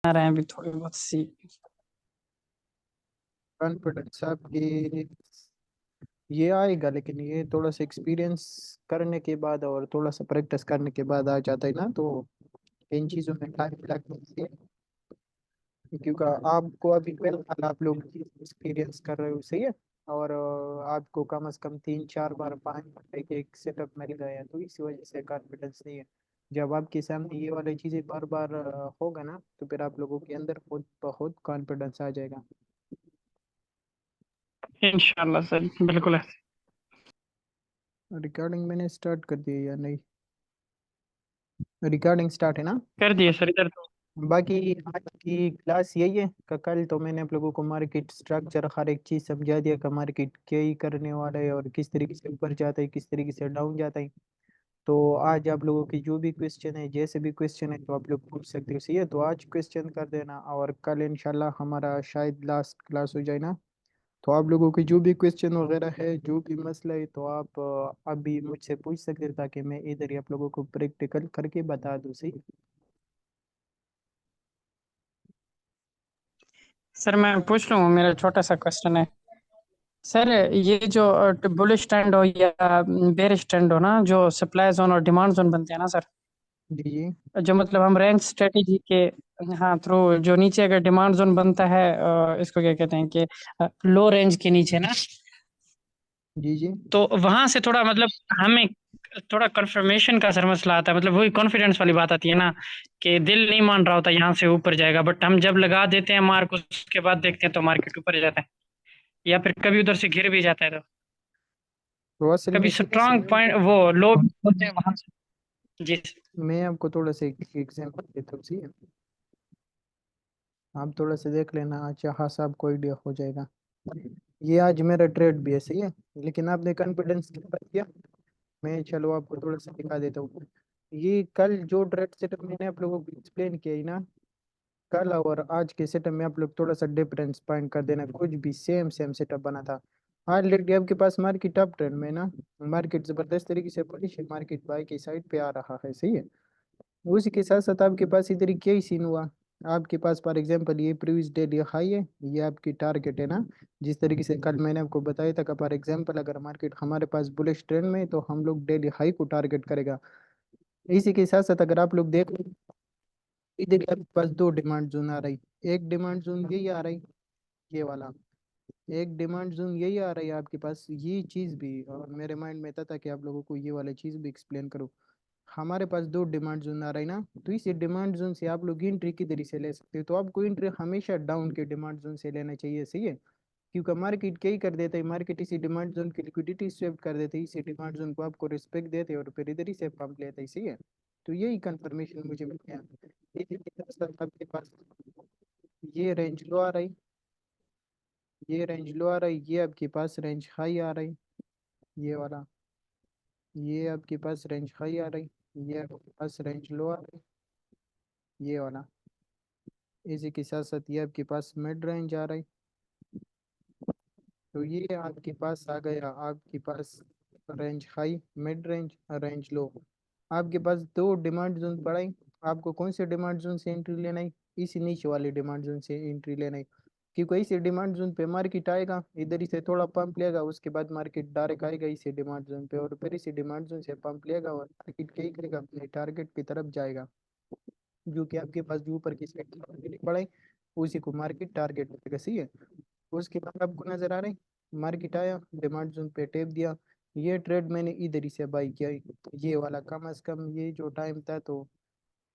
आ रहे हैं अभी थोड़ी बहुत सी। कॉन्फिडेंस आपकी ये आएगा, लेकिन ये थोड़ा सा एक्सपीरियंस करने के बाद और थोड़ा सा प्रैक्टिस करने के बाद आ जाता है ना, तो इन चीज़ों में टाइम लगता है। क्योंकि आपको अभी फिलहाल आप लोग एक्सपीरियंस कर रहे हो, सही है। और आपको कम से कम 3-4 बार 5 घंटे के एक सेटअप मिल गए हैं, तो इसी वजह से कॉन्फिडेंस नहीं है। जब आपके सामने ये वाली चीज़ें बार बार होगा ना, तो फिर आप लोगों के अंदर खुद बहुत कॉन्फिडेंस आ जाएगा। इंशाल्लाह सर, बिल्कुल है। रिकॉर्डिंग मैंने स्टार्ट कर दी है या नहीं? रिकॉर्डिंग स्टार्ट है ना? कर दिए सर इधर तो। बाकी आज की क्लास यही है कि कल तो मैंने आप लोगों को मार्केट स्ट्रक्चर हर एक चीज़ समझा दिया कि मार्केट क्या ही करने वाला है और किस तरीके से ऊपर जाता है, किस तरीके से डाउन जाता है। तो आज आप लोगों की जो भी क्वेश्चन है, जैसे भी क्वेश्चन है, तो आप लोग पूछ सकते हो, सही है। तो आज क्वेश्चन कर देना और कल इंशाल्लाह हमारा शायद लास्ट क्लास हो जाए ना। तो आप लोगों की जो भी क्वेश्चन वगैरह है, जो भी मसला है, तो आप अभी मुझसे पूछ सकते हैं, ताकि मैं इधर ही आप लोगों को प्रैक्टिकल करके बता दूँ, सही। सर मैं पूछ लूँ, मेरा छोटा सा क्वेश्चन है। सर ये जो बुल स्टैंड हो या बेयर स्टैंड हो ना, जो सप्लाई जोन और डिमांड जोन बनते हैं ना सर, जी जी। जो मतलब हम रेंज स्ट्रेटेजी के हाँ थ्रू, जो नीचे अगर डिमांड जोन बनता है, इसको क्या कहते हैं कि लो रेंज के नीचे ना, जी जी। तो वहां से थोड़ा मतलब हमें थोड़ा कंफर्मेशन का सर मसला आता है। मतलब वही कॉन्फिडेंस वाली बात आती है ना, कि दिल नहीं मान रहा होता यहाँ से ऊपर जाएगा, बट हम जब लगा देते हैं मार्क, उसके बाद देखते हैं तो मार्केट ऊपर जाता है, या फिर कभी उधर से गिर भी जाता है। तो तो असल कभी में सीधे से स्ट्रांग पॉइंट वो लो होते हैं वहां से। जी। मैं आपको थोड़ा सा एक एग्जाम्पल देता हूँ, सही है। आप थोड़ा सा देख लेना, अच्छा हाँ साहब को आइडिया हो जाएगा। ये आज मेरा ट्रेड भी है, सही है। लेकिन आपने कॉन्फिडेंस किया, मैं चलो आपको थोड़ा सा दिखा देता हूँ। ये कल जो ट्रेड सेटअप मैंने आप लोगों को एक्सप्लेन किया है ना, कल और आज के सेटअप में आप लोग थोड़ा सा डिफरेंस पॉइंट कर देना, कुछ भी सेम सेम सेटअप बना था। हाँ लेकिन आपके पास मार्केट अप ट्रेंड में ना, मार्केट जबरदस्त तरीके से पड़ी है, मार्केट बाय की साइड पे आ रहा है, सही है। उसी के साथ साथ आपके पास इधर क्या ही सीन हुआ। आपके पास फॉर एग्जांपल ये प्रीवियस डेली हाई है, ये आपकी टारगेट है ना। जिस तरीके से कल मैंने आपको बताया था कि फॉर एग्जांपल अगर मार्केट हमारे पास बुलिश ट्रेंड में है, तो हम लोग डेली हाई को टारगेट करेगा। इसी के साथ साथ अगर आप लोग देख लो, इधर आपके पास दो डिमांड जोन आ रही। एक डिमांड जोन यही आ रही, ये वाला। एक डिमांड जोन यही आ रही है आपके पास, ये चीज़ भी और मेरे माइंड में था कि आप लोगों को ये वाला चीज़ भी एक्सप्लेन करूँ। हमारे पास दो डिमांड जोन आ रही ना, तो इस डिमांड जोन से आप लोग एंट्री किधर से ले सकते हो, तो आपको एंट्री हमेशा डाउन के डिमांड जोन से लेना चाहिए, सही है। क्योंकि मार्केट क्या ही कर देता है, मार्केट इसी डिमांड जोन की लिक्विडिटी स्वेप कर देते हैं, इसी डिमांड जोन को आपको रिस्पेक्ट देते हैं और फिर इधर ही से पंप लेते हैं, सही है। तो यही कंफर्मेशन मुझे मिल गया। इसी के साथ साथ आपके पास ये रेंज लो आ रही, ये रेंज लो आ रही, ये आपके पास रेंज हाई आ रही, ये वाला। ये आपके पास रेंज हाई आ रही, ये आपके पास रेंज लो आ रही, ये वाला। इसी के साथ साथ ये आपके पास मिड रेंज आ रहा है। तो ये आपके पास आ गया, आपके पास range high, mid range, range low. आपके पास दो डिमांड जोन पड़ा है। आपको कौन से डिमांड जोन से एंट्री लेना है? इसी नीचे वाले डिमांड जोन से एंट्री लेना है। क्योंकि इसी डिमांड जोन पे मार्केट आएगा, इधर ही से थोड़ा पंप लेगा, उसके बाद मार्केट डायरेक्ट आएगा इसी डिमांड जोन पे, और फिर इसी डिमांड जोन से पंप लेगा और मार्केट क्या ही करेगा, अपने टारगेट की तरफ जाएगा। जो कि आपके पास जो ऊपर की साइड मार्केट पड़ा है, उसी को मार्केट टारगेट करेगा, सही है। उसके बाद आपको नजर आ रहा है, मार्केट आया, डिमांड जोन पे टेप दिया। ये ट्रेड मैंने इधर ही से बाई किया है, ये वाला। कम से कम ये जो टाइम था, तो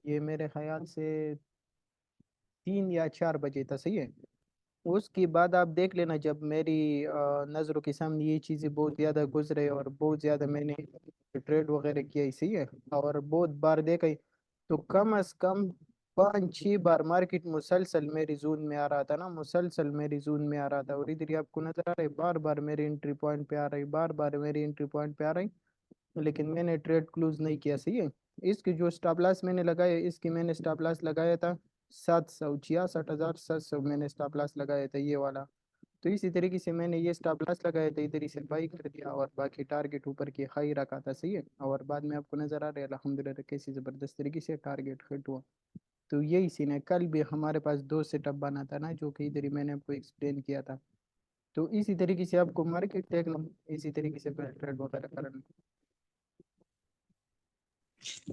ये मेरे ख्याल से 3 या 4 बजे था, सही है। उसके बाद आप देख लेना, जब मेरी नज़रों के सामने ये चीज़ें बहुत ज़्यादा गुजरे और बहुत ज़्यादा मैंने ट्रेड वगैरह किया ही, सही है, और बहुत बार देखा ही। तो कम अज कम 5-6 बार मार्केट मुसलसल मेरी जोन में आ रहा था ना, मुसलसल मेरी जोन में आ रहा था। और इधर ही आपको नजर आ रहा है, बार बार मेरी एंट्री पॉइंट पे आ रही, बार बार मेरी एंट्री पॉइंट पे आ रही। लेकिन मैंने ट्रेड क्लोज नहीं किया, सही है। इसकी जो स्टॉप लॉस मैंने लगाया, इसकी मैंने स्टॉप लॉस लगाया था 766,700 मैंने स्टॉप लॉस लगाया था, ये वाला। तो इसी तरीके से मैंने ये स्टॉप लॉस लगाया था, इधर से बाई कर दिया और बाकी टारगेट ऊपर की हाई रखा था, सही है। और बाद में आपको नजर आ रहा है अल्हम्दुलिल्लाह कैसी जबरदस्त तरीके से टारगेट हिट हुआ। तो यही सीन है, कल भी हमारे पास दो सेटअप बना था ना, जो कि इधर ही मैंने आपको एक्सप्लेन किया था। तो इसी तरीके से आपको मार्केट देखना, इसी तरीके से ट्रेड वगैरह करना।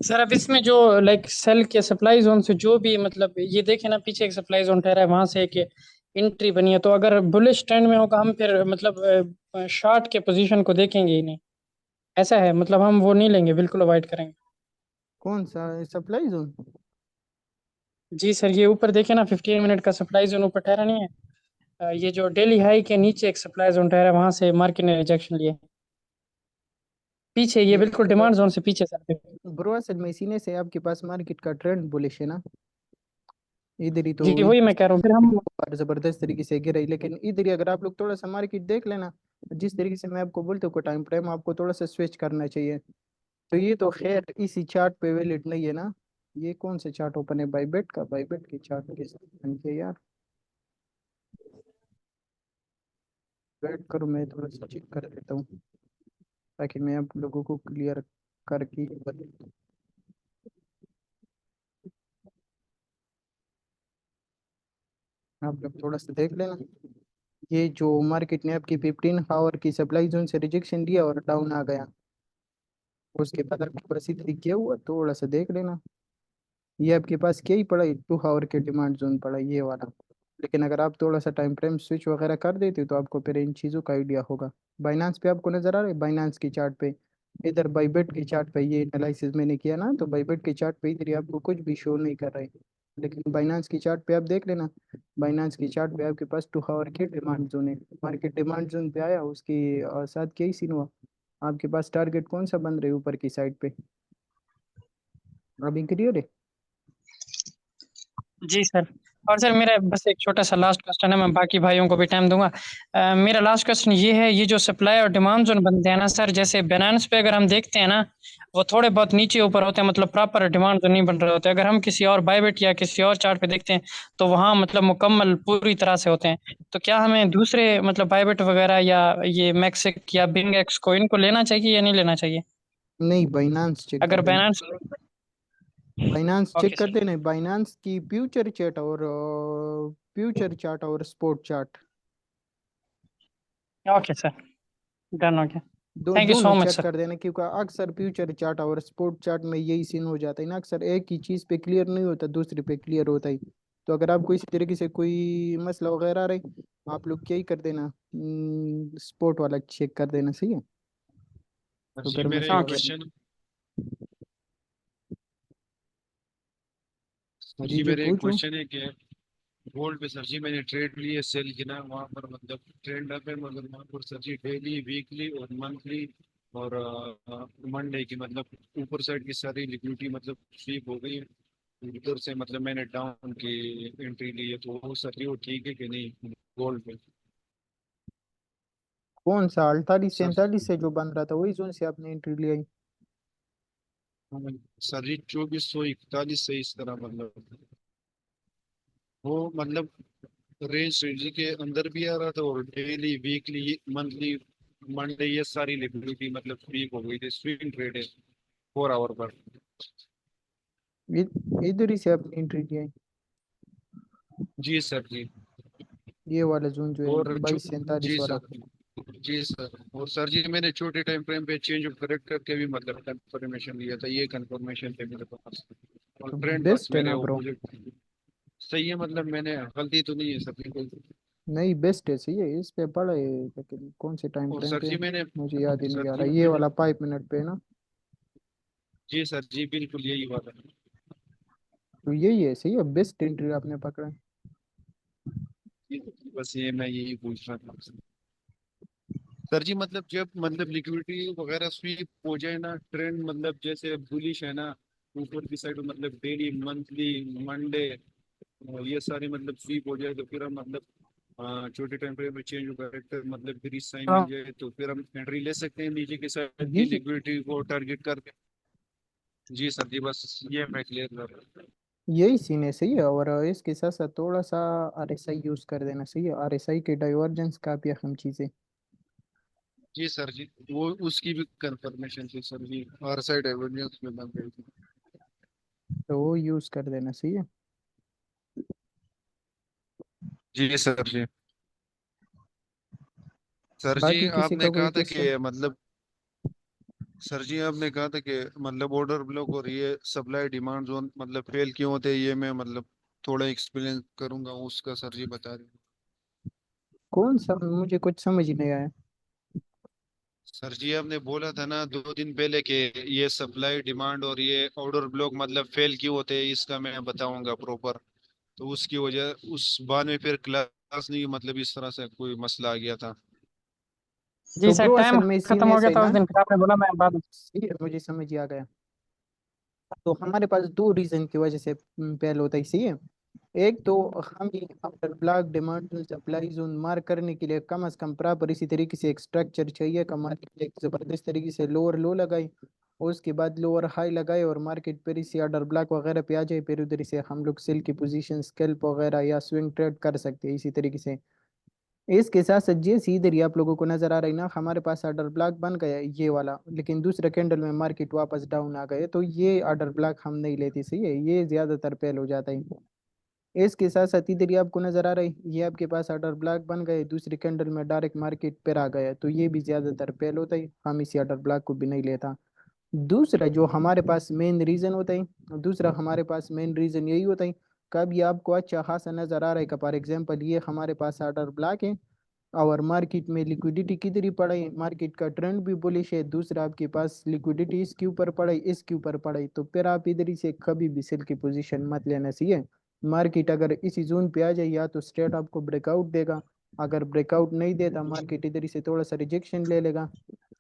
सर अब इसमें जो लाइक सेल के सप्लाई जोन से जो भी मतलब ये देखे ना, पीछे एक सप्लाई जोन ठहरा है, वहां से एक एंट्री बनी है, तो अगर बुलिश ट्रेंड में होगा हम फिर मतलब शॉर्ट के पोजीशन को देखेंगे ही नहीं, ऐसा है मतलब हम वो नहीं लेंगे, बिल्कुल अवॉइड करेंगे। कौन सा सप्लाई जोन? जी सर, ये ऊपर देखे ना 15 मिनट का सप्लाई जोन ऊपर ठहरा नहीं है। ये जो डेली हाई के नीचे एक सप्लाई जोन ठहरा है, वहां से मार्केट ने रिजेक्शन लिए। पीछे ये बिल्कुल डिमांड जोन से पीछे सर। ब्रो असल में सीने से आपके पास मार्केट का ट्रेंड बुलिश है ना, इधर ही तो जी वही इधर मैं कह रहा हूँ फिर हम। और जबरदस्त तरीके से गिर रही, लेकिन इधर ही अगर आप लोग थोड़ा सा मार्केट देख लेना, जिस तरीके से मैं आपको बोलता हूँ टाइम फ्रेम आपको थोड़ा सा स्विच करना चाहिए। तो ये तो खैर इसी चार्ट पे वैलिड नहीं है ना। ये कौन सा चार्ट ओपन है? बाईबेट का, बाईबेट की चार्ट के साथ है यार। वेट करो, मैं थोड़ा सा चेक कर देता हूँ ताकि मैं आप लोगों को क्लियर करके बताऊं। आप लोग थोड़ा सा देख लेना। ये जो मार्केट ने आपकी 15 आवर की सप्लाई जोन से रिजेक्शन दिया और डाउन आ गया, उसके बाद आपके पास इधर क्या हुआ थोड़ा सा देख लेना। ये आपके पास क्या ही पड़ा, 2 आवर के डिमांड जोन पड़ा ये वाला। लेकिन अगर आप थोड़ा सा टाइम फ्रेम स्विच वगैरह कर देते तो आपको फिर इन चीज़ों का आइडिया होगा। बाइनांस पे आपको नज़र आ रहा है, बाइनांस की चार्ट पे, इधर बाईबेट की चार्ट पे ये एनालिसिस मैंने किया ना, तो बाईबेट की चार्ट पे इधर ही आपको कुछ भी शो नहीं कर रहा है। लेकिन बाइनांस की चार्ट पे आप देख लेना, बाइनांस की चार्ट पे आपके पास 2 आवर की डिमांड जोन है। मार्केट डिमांड जोन पे आया, उसके साथ क्या ही सीन हुआ, आपके पास टारगेट कौन सा बन रहा है ऊपर की साइड पे? अभी क्लियर है? जी सर। और सर मेरा बस एक छोटा सा लास्ट क्वेश्चन है, मैं बाकी भाइयों को भी टाइम दूंगा। मेरा लास्ट क्वेश्चन ये है, ये जो सप्लाई और डिमांड जोन बनते हैं ना सर, जैसे बैलेंस पे अगर हम देखते हैं ना, वो थोड़े बहुत नीचे ऊपर होते हैं, मतलब प्रॉपर डिमांड जोन नहीं बन रहे होते। अगर हम किसी और बायबेट या किसी और चार्ट पे देखते हैं तो वहाँ मतलब मुकम्मल पूरी तरह से होते हैं। तो क्या हमें दूसरे मतलब बायबेट वगैरह या ये मैक्सिक या बिंग एक्स को इनको लेना चाहिए या नहीं लेना चाहिए? नहीं, बाइनांस चेक कर अगर देना। बैलेंस। बाइनांस ओके चेक कर सर। देना, बाइनांस की फ्यूचर चार्ट और sport chart, okay sir. Done हो गया। थैंक यू दोनों सो मच चेक सर। कर देना, क्योंकि अक्सर फ्यूचर चार्ट और स्पोर्ट चार्ट में यही सीन हो जाता है ना, अक्सर एक ही चीज़ पे क्लियर नहीं होता, दूसरे पे क्लियर होता है। तो अगर आपको इसी तरीके से कोई मसला वगैरह रहे, आप लोग क्या ही कर देना, स्पोर्ट वाला चेक कर देना, सही है। तो जी फिर मेरा मसला एक ओके वगैरह। सर। क्वेश्चन सर जी जी जी मेरा एक पूछो। क्वेश्चन है कि गोल्ड पे सर जी मैंने ट्रेड लिए सेल किया वहाँ पर मतलब ट्रेंड अप है, मगर वहाँ पर सर जी डेली वीकली और मंथली और मंडे की मतलब ऊपर साइड की सारी लिक्विडिटी मतलब स्वीप हो गई है। उधर से मतलब मैंने डाउन की एंट्री ली है, तो वो सर जी वो ठीक है कि नहीं गोल्ड पे? कौन सा 48 47 सर से जो बन रहा था वही जोन से आपने एंट्री लिया? हाँ, सर जी 2441 से इस तरह मतलब वो मतलब रेंज रेंज के अंदर भी आ रहा था और डेली वीकली मंथली मंडे ये सारी लिक्विडिटी मतलब फ्री हो गई थी, स्विंग ट्रेड है 4 आवर पर। इधर ही से आपने एंट्री लिया? जी सर जी। ये वाला जोन जो और है 22 47 जी वाला? सर। जी सर और सर जी मैंने छोटे टाइम फ्रेम पे चेंज ऑफ करेक्ट करके भी मतलब कंफर्मेशन लिया था, ये कंफर्मेशन थे मेरे पास और तो ट्रेंड बस बेस्ट है मेरे ना ब्रो। ऑपोजिट सही है, मतलब मैंने गलती तो नहीं है सर जी कोई? नहीं, बेस्ट है, सही है, इस पे पड़ा है, लेकिन कौन से टाइम और फ्रेम सर पे जी मैंने मुझे याद ही नहीं सर आ जी रहा, ये मैंने वाला 5 मिनट पे है ना? जी सर जी बिल्कुल यही बात है। तो यही है, सही है, बेस्ट एंट्री आपने पकड़ा है। बस ये मैं यही पूछ रहा था सर जी, मतलब जब मतलब लिक्विडिटी वगैरह स्वीप हो जाए ना, ट्रेंड मतलब जैसे बुलिश है ना ऊपर की साइड मतलब डेली मंथली मंडे ये सारे मतलब स्वीप हो जाए, तो फिर हम मतलब छोटे टाइम फ्रेम में चेंज करेक्टर मतलब फिर इस साइन मिल हाँ। जाए तो फिर हम एंट्री ले सकते हैं नीचे की साइड की यही लिक्विडिटी को टारगेट करके। जी सर जी बस ये मैं क्लियर कर रहा हूँ। यही सीन है, सही है। और इसके साथ साथ थोड़ा सा RSI यूज कर देना, सही है, RSI के डाइवर्जेंस काफी अहम चीज़ है। जी सर जी वो उसकी भी कंफर्मेशन थी सर जी, और साइड एवेन्यूज में बन गई थी। तो वो यूज कर देना, सही है। जी सर जी। सर जी बाकी किसी आपने का कोई कहा था क्वेश्चन? कि मतलब, सर जी आपने कहा था कि मतलब ऑर्डर ब्लॉक और ये सप्लाई डिमांड जोन मतलब फेल क्यों होते हैं, ये मैं मतलब थोड़ा एक्सप्लेन करूंगा उसका, सर जी बता रहे हैं। कौन सा, मुझे कुछ समझ ही नहीं आया। सर जी आपने बोला था ना 2 दिन पहले कि ये सप्लाई डिमांड और ये ऑर्डर ब्लॉक मतलब फेल क्यों होते हैं, इसका मैं बताऊंगा प्रॉपर। तो उसकी वजह उस बाद में फिर क्लास नहीं, मतलब इस तरह से कोई मसला आ गया था। जी तो सर, ब्रो टाइम असल में खत्म सीन हो गया ऐसा है था ना, उस दिन, फिर आपने बोला मैं बाद। सही है, मुझे समझ ही आ गया। तो हमारे पास दो रीजन की वजह से फेल होता है, सही है। एक तो हमें after block demand supply zone mark करने के लिए कम से कम प्रॉपर इसी तरीके से एक स्ट्रक्चर चाहिए कि मार्केट एक ज़बरदस्त तरीके से लोअर लो लगाई, और उसके बाद लोअर हाई लगाए और मार्केट पर इसी ऑर्डर ब्लॉक वगैरह पे आ जाए, फिर उधर से हम लोग सेल की पोजीशन स्कैल्प वगैरह या स्विंग ट्रेड कर सकते हैं इसी तरीके से। इसके साथ साथ जैसे इधर ही आप लोगों को नजर आ रही ना, हमारे पास ऑर्डर ब्लॉक बन गया ये वाला, लेकिन दूसरे कैंडल में मार्केट वापस डाउन आ गए, तो ये ऑर्डर ब्लॉक हम नहीं लेते, सही है, ये ज्यादातर फेल हो जाता है। इसके साथ साथ इधर ही आपको नजर आ रहा है, ये आपके पास ऑर्डर ब्लॉक बन गए, दूसरी कैंडल में डायरेक्ट मार्केट पर आ गया, तो ये भी ज्यादातर फेल होता है, हम इसी ऑर्डर ब्लॉक को भी नहीं लेता। दूसरा जो हमारे पास मेन रीजन होता है, दूसरा हमारे पास मेन रीजन यही होता है, कब ये आपको अच्छा खासा नजर आ रहा है कि फॉर एग्जाम्पल ये हमारे पास ऑर्डर ब्लॉक है और मार्केट में लिक्विडिटी किधर ही पड़ा है, मार्केट का ट्रेंड भी बुलिश है, दूसरा आपके पास लिक्विडिटी इसके ऊपर पड़ा है, इसके ऊपर पड़ा है, तो फिर आप इधर ही से कभी भी सेल की पोजीशन मत लेना चाहिए। मार्केट अगर इसी जोन पे आ जाए या तो स्ट्रेट आपको ब्रेकआउट देगा, अगर ब्रेकआउट नहीं देता मार्केट इधर ही से थोड़ा सा रिजेक्शन ले लेगा,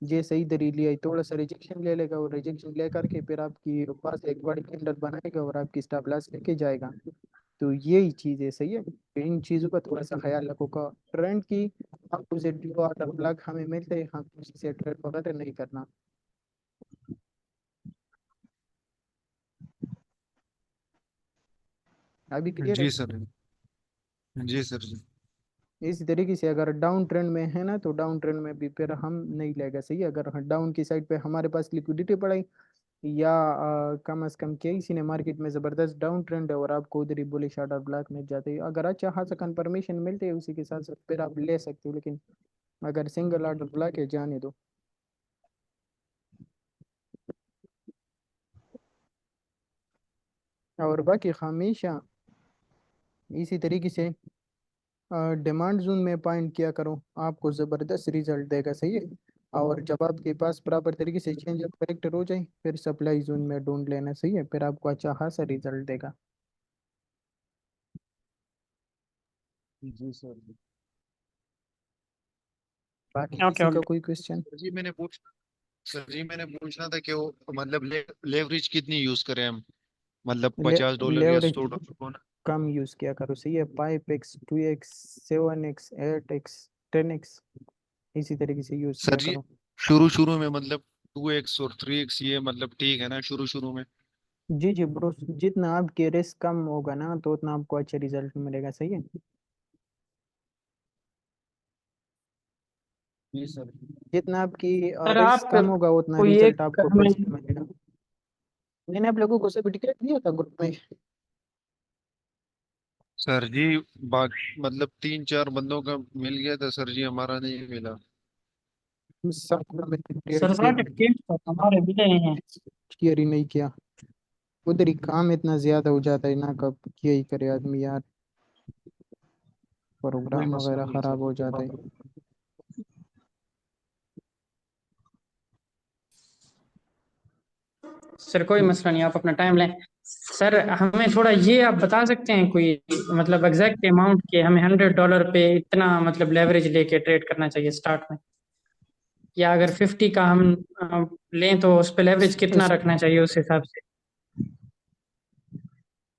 जैसे इधर ही लिया थोड़ा सा रिजेक्शन ले लेगा, और रिजेक्शन ले करके फिर आपकी पास एक बड़ी कैंडल बनाएगा और आपकी स्टॉप लॉस लेके जाएगा। तो यही चीज़ है, सही है, तो इन चीज़ों का थोड़ा सा ख्याल रखो का ट्रेंड की, आपको से जो ऑर्डर ब्लॉक हमें मिलते हैं हम उसी से ट्रेड वगैरह नहीं करना। अभी क्लियर है? जी सर। जी सर जी। इसी तरीके से अगर डाउन ट्रेंड में है ना, तो डाउन ट्रेंड में भी फिर हम नहीं लेगा, सही है, अगर डाउन की साइड पे हमारे पास लिक्विडिटी पड़े या कम से कम किसी ने मार्केट में ज़बरदस्त डाउन ट्रेंड है और आपको उधर ही बुलिश ऑर्डर ब्लॉक मिल जाते हैं, अगर अच्छा खासा कंफर्मेशन मिलते हैं उसी के साथ साथ फिर आप ले सकते हो, लेकिन अगर सिंगल ऑर्डर ब्लॉक है जाने दो। और बाकी हमेशा इसी तरीके से डिमांड जोन में पॉइंट किया करो, आपको ज़बरदस्त रिजल्ट देगा, सही है। और जब आपके पास प्रॉपर तरीके से चेंज ऑफ करेक्टर हो जाए फिर सप्लाई जोन में ढूंढ लेना, सही है, फिर आपको अच्छा खासा रिजल्ट देगा। जी सर जी। बाकी ओके किसी का ओके। कोई क्वेश्चन? सर जी मैंने पूछ सर जी मैंने पूछना था कि वो मतलब लेवरेज कितनी यूज करें हम, मतलब $50 या लेवरेज $100 को ना। कम यूज़ किया करो, सही है, 5x 2x 7x 8x 10x इसी तरीके से यूज़ सर किया जी करो। शुरू शुरू में मतलब 2x और 3x ये मतलब ठीक है ना शुरू शुरू में। जी जी ब्रो, जितना आपके रिस्क कम होगा ना तो उतना आपको अच्छा रिजल्ट मिलेगा, सही है। जी सर। जितना आपकी सर रिस्क आप कम होगा उतना कोई एक रिजल्ट आपको हमें, पॉजिटिव मिलेगा। मैंने आप लोगों को सब टिकट दिया था ग्रुप में, सर जी मतलब 3-4 बंदों का मिल गया था सर जी, हमारा नहीं मिला। सबको मैंने सर सर्टिफिकेट तो हमारे मिले हैं। क्लियर ही नहीं किया, उधर ही काम इतना ज्यादा हो जाता है ना, कब किया ही करे आदमी यार, कोई प्रोग्राम मसला वगैरह नहीं है खराब सर, हो कोई जाता बात है। नहीं। सर कोई मसला नहीं, आप अपना टाइम लें। सर हमें थोड़ा ये आप बता सकते हैं कोई मतलब एग्जैक्ट अमाउंट के, हमें $100 पे इतना मतलब लेवरेज लेके ट्रेड करना चाहिए स्टार्ट में, या अगर 50 का हम लें तो उस पे लेवरेज कितना इस रखना चाहिए उस हिसाब से?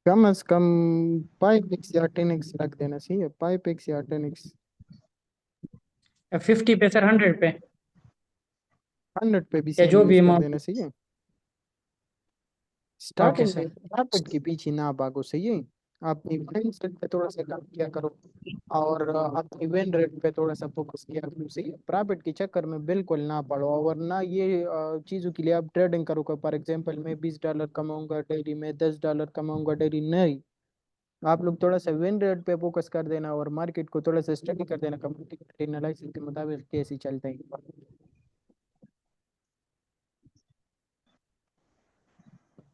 कम से कम 5x या 10x रख देना, सही है, 5x या 10x। 50 पे सर, 100 पे, 100 पे भी या सेम जो भी यूज कर देना, अमाउंट? सही है। ओके स्टार्टिंग में सर। प्रॉफिट के पीछे ना भागो, सही है, अपनी माइंडसेट पे थोड़ा सा काम किया करो और अपनी विन रेट पे थोड़ा सा फोकस किया करो, सही है, प्रॉफिट के चक्कर में बिल्कुल ना पड़ो, और ना ये चीज़ों के लिए आप ट्रेडिंग करो, फॉर एग्जांपल मैं $20 कमाऊंगा डेली, मैं $10 कमाऊंगा डेली, नहीं, आप लोग थोड़ा सा विन रेट पे फोकस कर देना और मार्केट को थोड़ा सा स्टडी कर देना कम्युनिटी एनालिसिस के मुताबिक कैसे चलते हैं।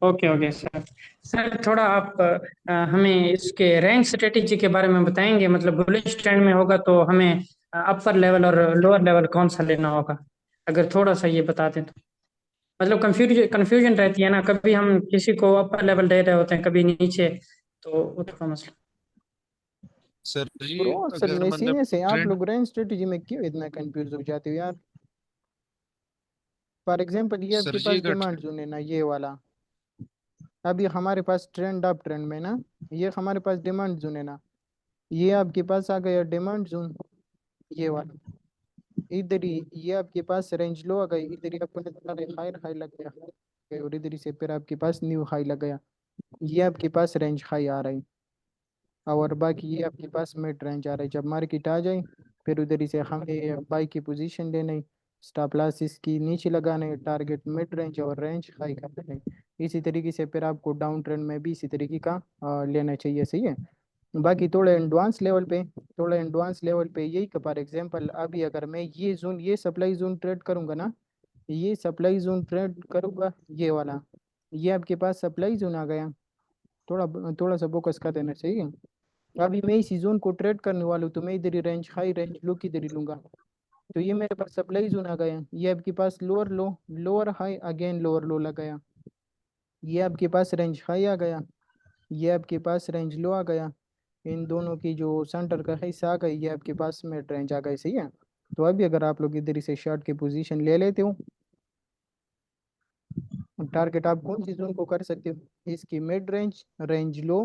Okay okay sir. सर थोड़ा आप हमें इसके रैंक स्ट्रेटेजी के बारे में बताएंगे, मतलब बुलिश ट्रेंड में होगा तो हमें अपर लेवल और लोअर लेवल कौन सा लेना होगा, अगर थोड़ा सा ये बता दें तो। मतलब कंफ्यूजन रहती है ना, कभी हम किसी को अपर लेवल दे रहे होते हैं कभी नीचे, तो वो थोड़ा मसला। सर जी ब्रो असल अगर में मतलब सीने से आप ट्रेंड, लोग रेंज स्ट्रेटेजी में क्यों इतना कंफ्यूज हो जाते हो यार। फॉर एग्जांपल ये सर आपके जी पास अगर डिमांड जोन है ना, ये वाला। अभी हमारे पास ट्रेंड अप ट्रेंड में ना, ये हमारे पास डिमांड जोन है ना, ये आपके पास आ गया डिमांड जोन, ये वाला। इधर ही ये आपके पास रेंज लो आ गई, इधर ही आपको नजर आ रहा है हायर हाई लग गया, और इधर ही से फिर आपके पास न्यू हाई लग गया। ये आपके पास रेंज हाई आ रही, और बाकी ये आपके पास मिड रेंज आ रहा है। जब मार्केट आ जाए फिर उधर ही से हमें बाई की पोजीशन लेनी, स्टॉप लॉस इसकी नीचे लगाने, टारगेट मिड रेंज और रेंज हाई करना है। इसी तरीके से फिर आपको डाउन ट्रेंड में भी इसी तरीके का लेना चाहिए, सही है। बाकी थोड़ा एडवांस लेवल पे यही का फॉर एग्जांपल अभी अगर मैं ये जोन, ये सप्लाई जोन ट्रेड करूंगा ना, ये सप्लाई जोन ट्रेड करूंगा, ये वाला, ये आपके पास सप्लाई जोन आ गया। थोड़ा थोड़ा सा फोकस कर देना चाहिए। अभी मैं इसी जोन को ट्रेड करने वाला हूँ, तो मैं इधर ही रेंज हाई रेंज लो की इधर ही लूंगा। तो ये मेरे पास सप्लाई जोन आ गया, ये आपके पास lower low, lower high again lower low लगाया, ये आपके पास रेंज हाई आ गया, ये आपके पास रेंज लो आ गया। इन दोनों की जो सेंटर का हिस्सा आ गई, ये आपके पास मिड रेंज आ गई, सही है। तो अभी अगर आप लोग इधर से शॉर्ट की पोजीशन ले लेते हो, टारगेट आप कौन सी जोन को कर सकते हो, इसकी मिड रेंज, रेंज लो,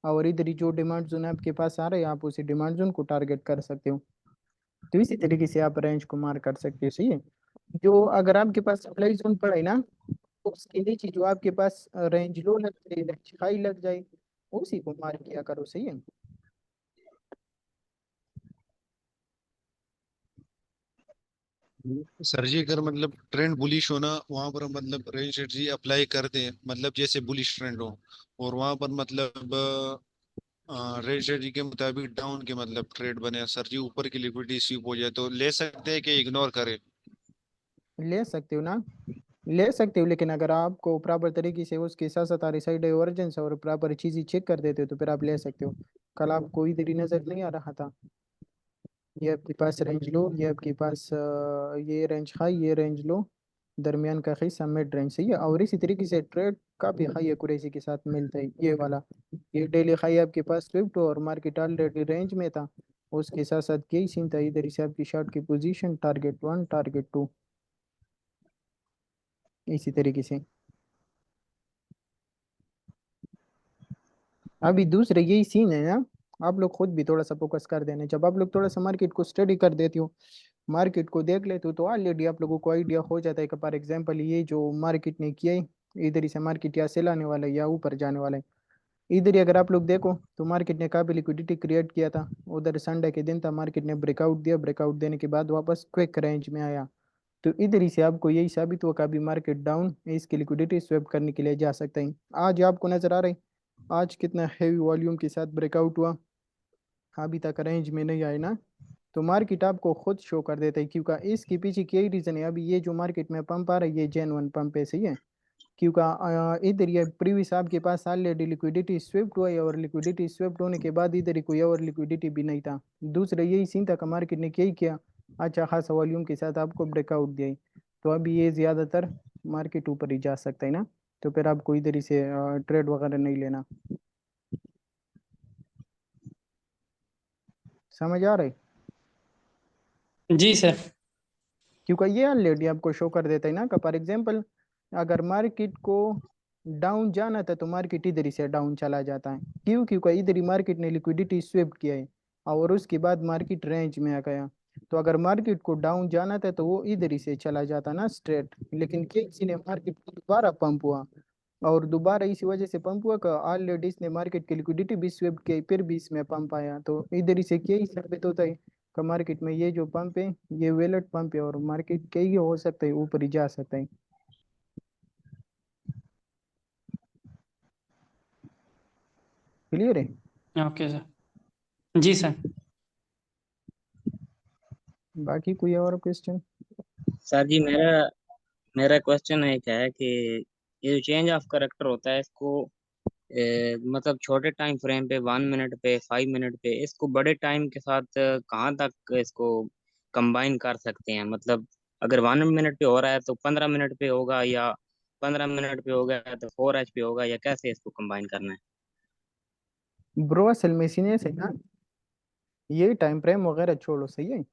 और इधर ही जो डिमांड जोन आपके पास आ रहा है आप उसी डिमांड जोन को टारगेट कर सकते हो। तो इसी तरीके से आप रेंज को मार कर सकते हो, सही है। जो अगर आपके पास सप्लाई जोन पड़ा है ना, तो उसके नीचे जो आपके पास रेंज लो लग जाए, रेंज हाई लग जाए, उसी को मार किया करो, सही है। सर जी अगर मतलब ट्रेंड बुलिश होना वहां पर हम मतलब रेंज स्ट्रेटजी अप्लाई करते हैं, मतलब जैसे बुलिश ट्रेंड हो और वहां पर मतलब रेंज स्ट्रेटजी के मुताबिक डाउन के मतलब ट्रेड बने, सर जी ऊपर की लिक्विडिटी स्वीप हो जाए, तो ले सकते हैं कि इग्नोर करें? ले सकते हो ना, ले सकते हो, लेकिन अगर आपको प्रॉपर तरीके से उसके साथ साथ सारी साइड डाइवर्जेंस और प्रॉपर चीज़ें चेक कर देते हो तो फिर आप ले सकते हो। कल आपको इधर ही नजर नहीं आ रहा था, ये आपके पास रेंज लो, ये आपके पास ये रेंज हाई, ये रेंज लो, दरमियान का हिस्सा मिड रेंज, सही है। और इसी तरीके से ट्रेड काफी हाई एक्यूरेसी के साथ मिलता है, ये वाला। ये डेली हाई आपके पास स्विफ्ट और मार्केट ऑलरेडी रेंज में था, उसके साथ साथ यही सीन था, इधर से आपकी शॉर्ट की position target one target two, इसी तरीके से। अभी दूसरे यही सीन है ना, आप लोग खुद भी थोड़ा सा फोकस कर देना। जब आप लोग थोड़ा सा मार्केट को स्टडी कर देते हो, मार्केट को देख लेते हो, तो ऑलरेडी आप लोगों को आइडिया हो जाता है कि फॉर एग्जांपल ये जो मार्केट ने किया है, इधर ही से मार्केट या सेल आने वाला है या ऊपर जाने वाला है। इधर ही अगर आप लोग देखो तो मार्केट ने काफी लिक्विडिटी क्रिएट किया था, उधर संडे के दिन था, मार्केट ने ब्रेकआउट दिया, ब्रेकआउट देने के बाद वापस क्विक रेंज में आया। तो इधर ही से आपको यही साबित हुआ कि अभी मार्केट डाउन है, इसकी लिक्विडिटी स्वैप करने के लिए जा सकते हैं। आज आपको नजर आ रहा है, आज कितना हैवी वॉल्यूम के साथ ब्रेकआउट हुआ, अभी तक रेंज में नहीं आए ना। तो मार्केट आपको खुद शो कर देता है, क्योंकि इसके पीछे क्या ही रीजन है। अभी ये जो मार्केट में पंप आ रहा है ये जेन्युइन पंप है, सही है। क्योंकि इधर ये प्रीवियस आपके पास ऑलरेडी लिक्विडिटी स्विफ्ट हुआ है, और लिक्विडिटी स्विफ्ट होने के बाद इधर ही कोई और लिक्विडिटी भी नहीं था। दूसरा यही सीन था कि मार्केट ने क्या ही किया, अच्छा खासा वॉल्यूम के साथ आपको ब्रेकआउट दिया है। तो अभी ये ज्यादातर मार्केट ऊपर ही जा सकता है ना, तो फिर आपको इधर ही से ट्रेड वगैरह नहीं लेना। समझ आ रहा है। जी सर। क्योंकि ये ऑलरेडी आपको शो कर देता है ना कि फॉर एग्जांपल अगर मार्केट को डाउन जाना था तो मार्केट इधर ही से डाउन चला जाता है, क्योंकि इधर ही मार्केट ने लिक्विडिटी स्वेप किया है, और उसके बाद मार्केट रेंज में आ गया। तो अगर मार्केट को डाउन जाना था तो वो इधर ही से चला जाता ना स्ट्रेट, लेकिन किसी ने मार्केट को दोबारा पंप हुआ, और दोबारा इसी वजह से पंप हुआ कि ऑलरेडी इसने मार्केट की लिक्विडिटी भी स्वेप की, फिर भी इसमें पंप आया। तो इधर ही से क्या ही साबित होता है कि मार्केट में ये जो पंप है ये वेलेट पंप है, और मार्केट कहीं हो सकता है ऊपर ही जा सकता है। क्लियर है। Okay sir. जी सर। बाकी कोई और क्वेश्चन? सर जी मेरा मेरा क्वेश्चन एक है कि ये जो चेंज ऑफ करेक्टर होता है इसको मतलब छोटे टाइम फ्रेम पे 1 मिनट पे 5 मिनट पे इसको बड़े टाइम के साथ कहाँ तक इसको कंबाइन कर सकते हैं, मतलब अगर 1 मिनट पे हो रहा है तो 15 मिनट पे होगा, या 15 मिनट पे हो गया तो 4H पे होगा, या कैसे इसको कंबाइन करना है? ब्रो असल में सीने से ना, ये टाइम फ्रेम वगैरह छोड़ो, सही है।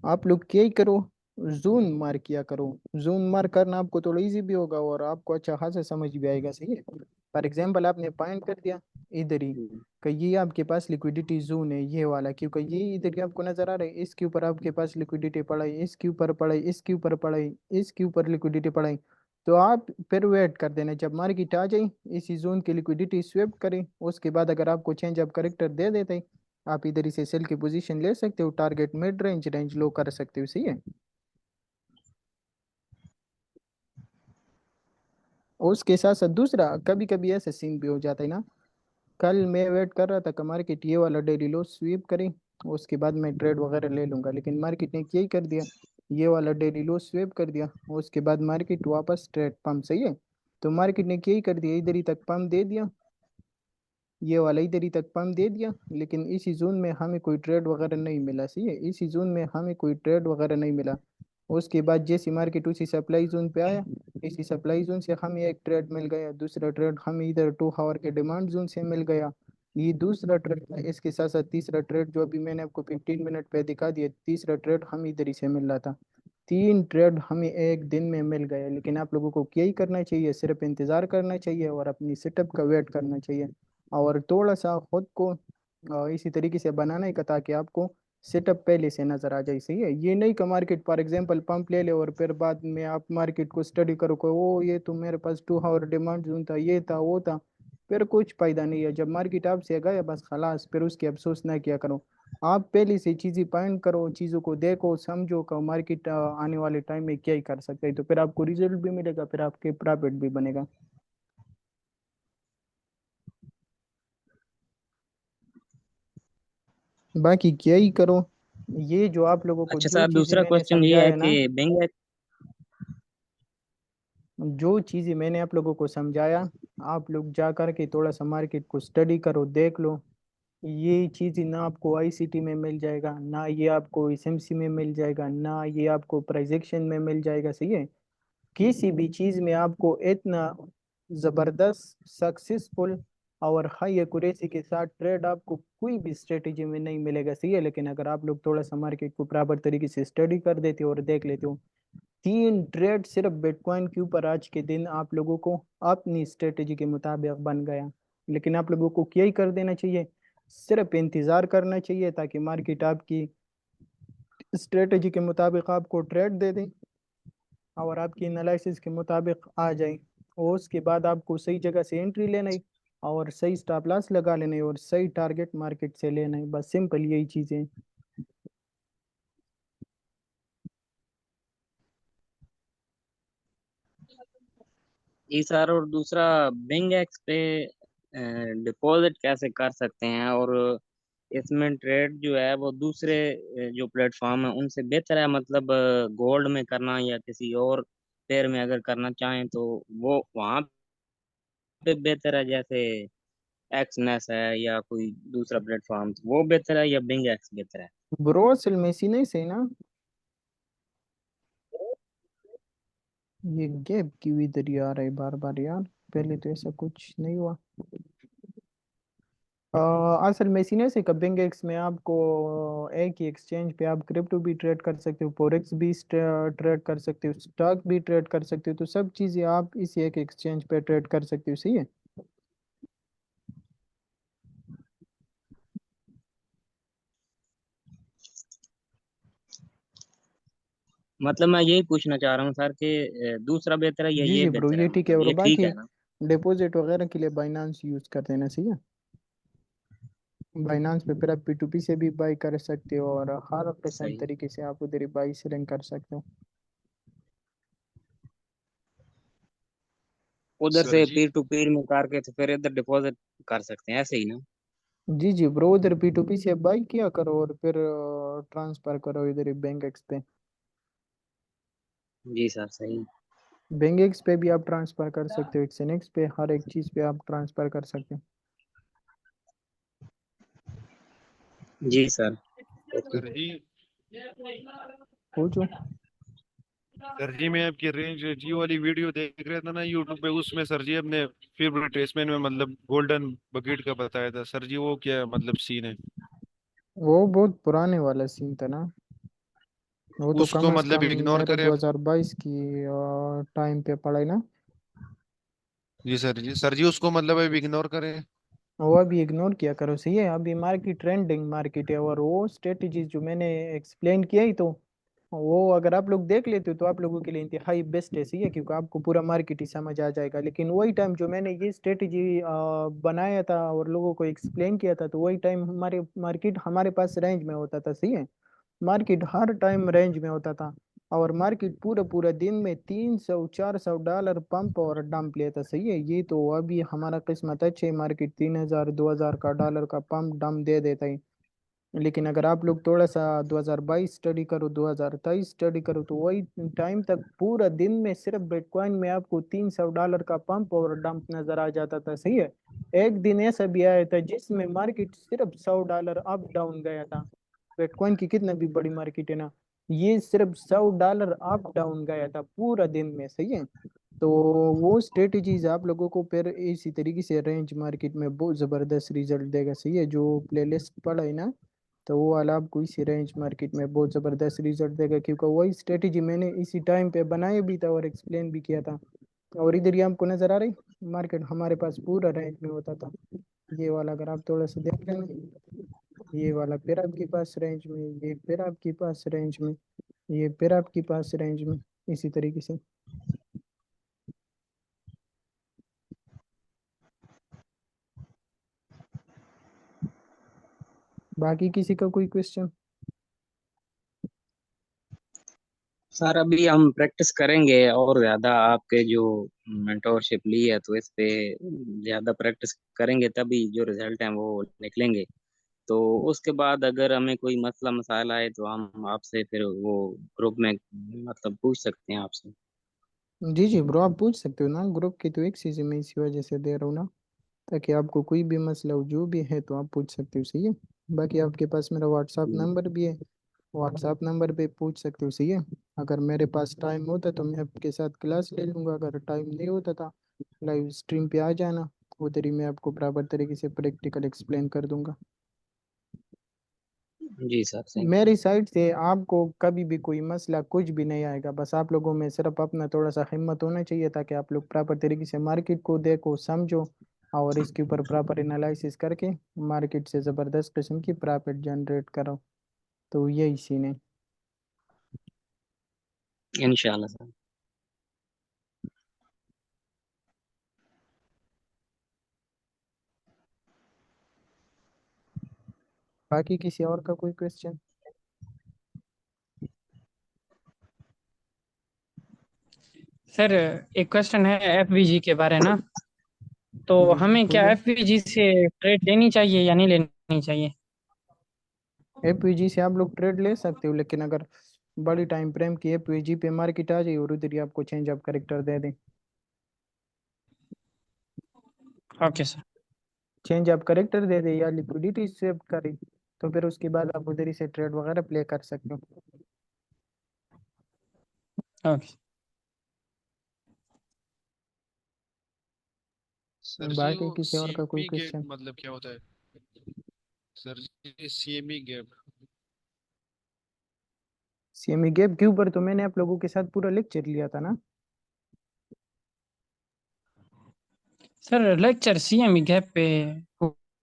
आप लोग क्या ही करो, जून मार किया करो। जून मार करना आपको थोड़ा इजी भी होगा और आपको अच्छा खासा समझ भी आएगा, सही है। फॉर एग्जांपल आपने पॉइंट कर दिया इधर ही कि ये आपके पास लिक्विडिटी जोन है, ये वाला, क्योंकि ये इधर ही आपको नजर आ रहा है, इसके ऊपर आपके पास लिक्विडिटी पड़ा है, इसके ऊपर पड़ा है, इसके ऊपर पड़ा है, इसके ऊपर लिक्विडिटी पड़ा है। तो आप फिर वेट कर देना, जब मार्केट आ जाए इसी जोन की लिक्विडिटी स्वेप करें, उसके बाद अगर आपको चेंज ऑफ करेक्टर दे देते हैं, आप इधर ही से सेल की पोजीशन ले सकते हो, टारगेट मिड रेंज रेंज लो कर सकते हो, सही है। और उसके साथ साथ दूसरा, कभी कभी ऐसा सीन भी हो जाता है ना, कल मैं वेट कर रहा था कि मार्केट ये वाला डेली लो स्वीप करे, उसके बाद मैं ट्रेड वगैरह ले लूंगा, लेकिन मार्केट ने क्या ही कर दिया, ये वाला डेली लो स्वीप कर दिया, उसके बाद मार्केट वापस ट्रेड पम्प, सही है। तो मार्केट ने क्या ही कर दिया, इधर ही तक पम्प दे दिया, ये वाला इधर ही तक पम्प दे दिया, लेकिन इसी जोन में हमें कोई ट्रेड वगैरह नहीं मिला, सही है, इसी जोन में हमें कोई ट्रेड वगैरह नहीं मिला। उसके बाद जैसी मार्केट उसी सप्लाई जोन पे आया, इसी सप्लाई जोन से हमें एक ट्रेड मिल गया, दूसरा ट्रेड हमें इधर 2 आवर के डिमांड जोन से मिल गया, ये दूसरा ट्रेड था। इसके साथ साथ तीसरा ट्रेड जो अभी मैंने आपको 15 मिनट पे दिखा दिया, तीसरा ट्रेड हमें इधर ही से मिल रहा था। 3 ट्रेड हमें एक दिन में मिल गए, लेकिन आप लोगों को क्या ही करना चाहिए, सिर्फ इंतजार करना चाहिए और अपनी सेटअप का वेट करना चाहिए, और थोड़ा सा खुद को इसी तरीके से बनाना है ताकि आपको सेटअप पहले से नजर आ जाए, सही है। ये नहीं कि मार्केट फॉर एग्जांपल पंप ले ले और फिर बाद में आप मार्केट को स्टडी करो कि ओ ये तो मेरे पास 2 आवर डिमांड जोन था, ये था वो था, फिर कुछ फायदा नहीं है। जब मार्केट आपसे गया बस खलास, फिर उसकी अफसोस ना किया करो। आप पहले से चीजें पॉइंट करो, चीजों को देखो समझो कि मार्केट आने वाले टाइम में क्या ही कर सकता है, तो फिर आपको रिजल्ट भी मिलेगा, फिर आपके प्रॉफिट भी बनेगा। बाकी क्या ही करो, ये जो आप लोगों को अच्छा जो सर, चीजें दूसरा मैंने क्वेश्चन ये समझाया है ना, कि बिंग। जो चीजें मैंने आप लोगों को समझाया, आप लोग जा कर के थोड़ा सा मार्केट को स्टडी करो, देख लो। ये चीजें ना आपको आईसीटी में मिल जाएगा, ना ये आपको एसएमसी में मिल जाएगा, ना ये आपको प्राइस एक्शन में मिल जाएगा, सही है। किसी भी चीज में आपको इतना जबरदस्त सक्सेसफुल और हाई एक्यूरेसी के साथ ट्रेड आपको कोई भी स्ट्रेटेजी में नहीं मिलेगा, सही है। लेकिन अगर आप लोग थोड़ा सा मार्केट को प्रॉपर तरीके से स्टडी कर देते हो और देख लेते हो, 3 ट्रेड सिर्फ बिटकॉइन के ऊपर आज के दिन आप लोगों को अपनी स्ट्रेटेजी के मुताबिक बन गया। लेकिन आप लोगों को क्या ही कर देना चाहिए, सिर्फ इंतजार करना चाहिए ताकि मार्केट आपकी स्ट्रेटेजी के मुताबिक आपको ट्रेड दे दे और आपकी एनालिसिस के मुताबिक आ जाए, और उसके बाद आपको सही जगह से एंट्री लेना है और सही स्टॉप लॉस लगा लेना है और सही टारगेट मार्केट से लेना है, बस सिंपल यही चीज़ें हैं। जी सर, और दूसरा बिंग एक्स पे डिपॉजिट कैसे कर सकते हैं, और इसमें ट्रेड जो है वो दूसरे जो प्लेटफॉर्म है उनसे बेहतर है, मतलब गोल्ड में करना या किसी और पेयर में अगर करना चाहें तो वो वहाँ पे बेहतर है, जैसे एक्सनेस है या कोई दूसरा प्लेटफॉर्म, तो वो बेहतर है या बिंग एक्स बेहतर है? ब्रो असल में इसी नहीं सही ना, ये गैप क्यों इधर ही आ रहा है बार बार यार, पहले तो ऐसा कुछ नहीं हुआ। असल में सीने से कबिंग एक्स में आपको एक ही एक्सचेंज पे आप क्रिप्टो भी ट्रेड कर सकते हो, फोरेक्स भी ट्रेड कर सकते हो, स्टॉक भी ट्रेड कर सकते हो, तो सब चीज़ें आप इसी एक एक्सचेंज पे ट्रेड कर सकते हो, सही है। मतलब मैं यही पूछना चाह रहा हूँ सर कि दूसरा बेहतर है या जी ये जी ब्रो, बेहतर है, ये ठीक है, मतलब और ये ठीक बाकी है ना? डिपॉजिट वगैरह के लिए बाइनांस यूज कर देना, सही है। बाइनांस पे फिर आप P2P से भी बाई कर सकते हो और हर किस्म सही। तरीके से आप उधर ही बाई सेलिंग कर सकते हो। उधर सर से जी, पीर टू पीर में करके तो फिर इधर डिपॉजिट कर सकते हैं, ऐसे ही ना? जी जी ब्रो, उधर P2P से बाई किया करो और फिर ट्रांसफर करो इधर ही बैंक एक्स पे। जी सर सही। बैंक एक्स पे भी आप ट्रांसफर कर सकते हो, एक्सएनएक्स पे, हर एक चीज़ पे आप ट्रांसफर कर सकते हो। जी सर। ओके। सर जी, पूछो। सर जी मैं आपकी रेंज जियो वाली वीडियो देख रहा था ना यूट्यूब पे, उसमें सर जी अपने फेवरेट रेसमेंट में मतलब गोल्डन बकेट का बताया था सर जी, वो क्या मतलब सीन है? वो बहुत पुराने वाला सीन था ना, वो तो उसको कम से मतलब कम इग्नोर मेरे करे? 2022 की टाइम पे पढ़ाई ना। जी सर जी, सर जी उसको मतलब अब इग्नोर करें? वो अभी इग्नोर किया करो, सही है। अभी मार्केट ट्रेंडिंग मार्केट है, और वो स्ट्रेटजीज जो मैंने एक्सप्लेन किया ही तो वो अगर आप लोग देख लेते हो तो आप लोगों के लिए इंतहाई बेस्ट है, सही है, क्योंकि आपको पूरा मार्केट ही समझ आ जाएगा। लेकिन वही टाइम जो मैंने ये स्ट्रेटजी बनाया था और लोगों को एक्सप्लेन किया था, तो वही टाइम हमारे मार्केट हमारे पास रेंज में होता था, सही है। मार्केट हर टाइम रेंज में होता था, और मार्केट पूरा पूरा दिन में 300 400 डॉलर पंप और डंप लेता, सही है। ये तो अभी हमारा किस्मत अच्छे है, मार्केट 3000 2000 का डॉलर का पंप डंप दे देता है। लेकिन अगर आप लोग थोड़ा सा 2022 स्टडी करो, 2023 स्टडी करो, तो वही टाइम तक पूरा दिन में सिर्फ बिटकॉइन में आपको 300 डॉलर का पंप और डंप नजर आ जाता था, सही है। एक दिन ऐसा भी आया था जिसमें मार्केट सिर्फ 100 डॉलर अप डाउन गया था। बिटकॉइन की कितना भी बड़ी मार्केट है ना, ये सिर्फ 100 डॉलर अप डाउन गया था पूरा दिन में, सही है। तो वो स्ट्रेटजीज आप लोगों को फिर इसी तरीके से रेंज मार्केट में बहुत जबरदस्त रिजल्ट देगा, सही है। जो प्लेलिस्ट पढ़ा है ना, तो वो वाला आपको इसी रेंज मार्केट में बहुत ज़बरदस्त रिजल्ट देगा, क्योंकि वही स्ट्रेटेजी मैंने इसी टाइम पे बनाया भी था और एक्सप्लेन भी किया था। और इधर ही आपको नज़र आ रही मार्केट हमारे पास पूरा रेंज में होता था। ये वाला अगर आप थोड़ा सा देख लेंगे, ये वाला फिर आपके पास रेंज में, ये फिर आपके पास रेंज में, ये फिर आपके पास रेंज में, इसी तरीके से। बाकी किसी का कोई क्वेश्चन? सर अभी हम प्रैक्टिस करेंगे और ज्यादा, आपके जो मेंटोरशिप ली है तो इस पे ज्यादा प्रैक्टिस करेंगे तभी जो रिजल्ट हैं वो निकलेंगे। तो उसके बाद अगर हमें कोई मसला मसाला आए तो हम आपसे फिर वो ग्रुप में मतलब पूछ सकते हैं आपसे। जी जी ब्रो, आप पूछ सकते हो ना, ग्रुप की तो एक चीज़ मैं इसी वजह से दे रहा हूँ ना, ताकि आपको कोई भी मसला हो जो भी है तो आप पूछ सकते हो, सही है। बाकी आपके पास मेरा व्हाट्सएप जी नंबर भी है, व्हाट्सएप नंबर पे पूछ सकते हो, सही है। अगर मेरे पास टाइम होता तो मैं आपके साथ क्लास ले लूँगा, अगर टाइम नहीं होता था लाइव स्ट्रीम पे आ जाना, उधर ही मैं आपको बराबर तरीके से प्रैक्टिकल एक्सप्लेन कर दूंगा। जी सर थैंक यू। मेरी साइड से आपको कभी भी कोई मसला कुछ भी नहीं आएगा, बस आप लोगों में सिर्फ अपना थोड़ा सा हिम्मत होना चाहिए, ताकि आप लोग प्रॉपर तरीके से मार्केट को देखो समझो, और इसके ऊपर प्रॉपर एनालिसिस करके मार्केट से ज़बरदस्त किस्म की प्रॉफिट जनरेट करो। तो यही सीन है। इंशाल्लाह सर। बाकी किसी और का कोई क्वेश्चन? सर एक क्वेश्चन है एफवीजी के बारे ना, तो जी जी हमें क्या बोलो। एफवीजी से ट्रेड लेनी चाहिए या नहीं लेनी चाहिए? एपीजी से आप लोग ट्रेड ले सकते हो, लेकिन अगर बड़ी टाइम फ्रेम की एपीजी पे मार्केट आ जाए और उधर ही आपको चेंज ऑफ करेक्टर दे दें, okay sir. Change of character दे दे या लिक्विडिटी स्वेप करे, तो फिर उसके बाद आप उधर ही से ट्रेड वगैरह प्ले कर सकते हो। ओके। सर जी बाकी वो किसी और का कोई सीएमई गैप क्वेश्चन? मतलब क्या होता है? सर जी सीएमई गैप। सीएमई गैप के ऊपर तो मैंने आप लोगों के साथ पूरा लेक्चर लिया था ना। सर लेक्चर सीएमई गैप पे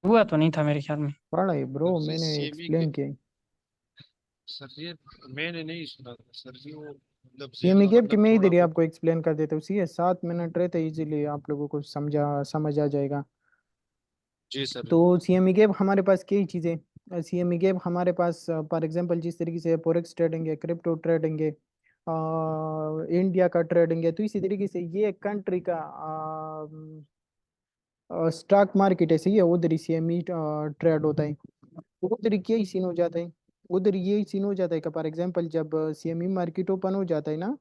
हुआ तो नहीं था मेरे ख्याल में। पढ़ा है सर ब्रो, जी मैंने सीएमई एक्सप्लेन गैप। किया है। सर जी मैंने नहीं सुना था सर जी, वो मतलब सीएमई गैप के मतलब मैं थोड़ा इधर ही बहुत। आपको एक्सप्लेन कर देता हूँ, सी है 7 मिनट रहते इजीली आप लोगों को समझ आ जाएगा। जी सर। तो सीएमई गैप हमारे पास कई चीज़ें, सीएमई गैप हमारे पास फॉर एग्जांपल जिस तरीके से फॉरेक्स ट्रेडिंग है, क्रिप्टो ट्रेडिंग है, इंडिया का ट्रेडिंग है, तो इसी तरीके से ये कंट्री का स्टॉक मार्केट है, सही है, उधर ही CME ट्रेड होता है। उधर ही क्या ही सीन हो जाता है, उधर यही सीन हो जाता है कि फॉर एग्जांपल जब CME मार्केट ओपन हो जाता है ना,